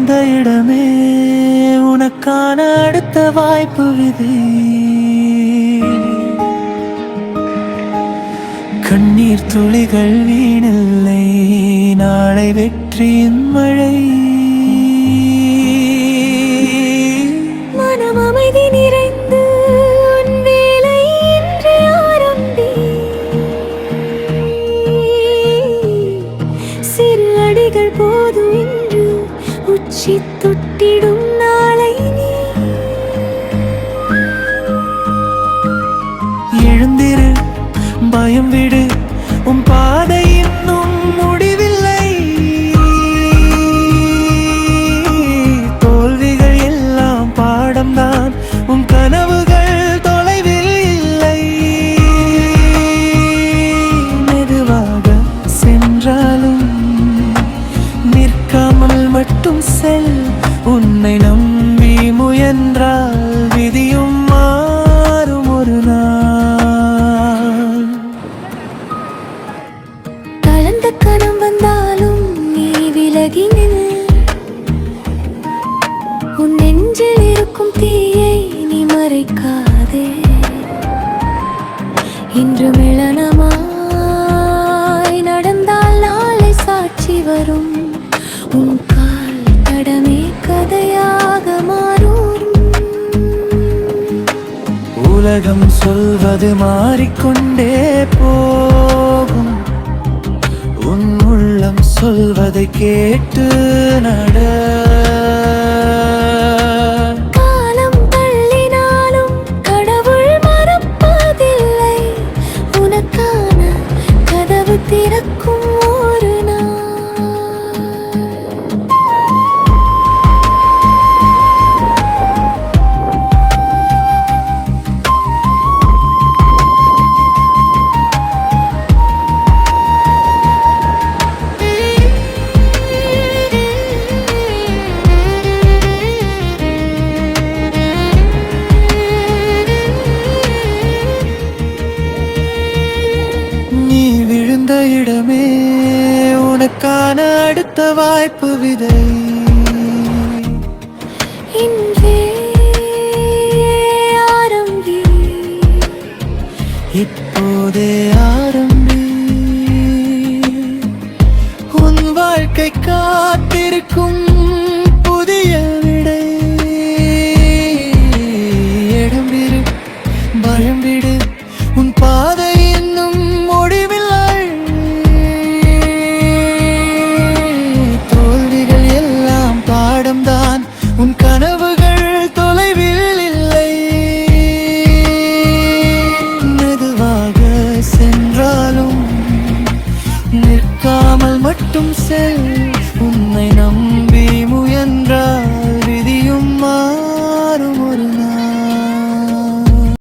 விழுந்த இடமே உனக்கான அடுத்த வாய்ப்பு விதி. கண்ணீர் துளிகள் வீணில்லை, நாளை வெற்றியின் மழை. மனம் அமைதி நிறைந்து உன் வேலை என்று ஆரம்பி. சிறு அடிகள் போதும் என்று உச்சி தொட்டிடும் நாளை நீ. எழுந்திரு, பயம் விடு, உன் பாதை இன்னும் முடிவில்லை. தோல்விகள் எல்லாம் பாடம்தான், உன் கனவுகள் தொலைவில் இல்லை. மெதுவாக சென்றாலும் நிற்காமல் மட்டும் செல். உன்னை நம்பி முயன்றால் விதியும் மாறும் ஒரு நாள். கலந்த கணம் வந்தாலும் நீ விலகி நில். உன் நெஞ்சில் இருக்கும் தீயை நீ மறைக்காதே. இன்று மிளனமாய் நடந்தால் நாளை சாட்சி வரும். உன் கால் தடமே கதையாக மாறும். உலகம் சொல்வது மாறிக்கொண்டே போகும். உன் உள்ளம் சொல்வதை கேட்டு நட. காலம் தள்ளினாலும் கடவுள் மறப்பதில்லை. உனக்கான கதவு திறக்கும் ஒரு நாள். நீ விழுந்த இடமே உனக்கான அடுத்த வாய்ப்பு விதை. இன்றே ஆரம்பி. இப்போதே ஆரம்பி. உன் வாழ்க்கை காத்திருக்கும் புதிய விடை. இடம் விடு, பயம் விடு, உன் பாதை இன்னும் முடிவில்லை. தோல்விகள் எல்லாம் பாடம்தான், உன் கனவுகள் தொலைவில் இல்லை. மெதுவாக சென்றாலும் நிற்காமல் மட்டும் செல். உன்னை நம்பி முயன்றால்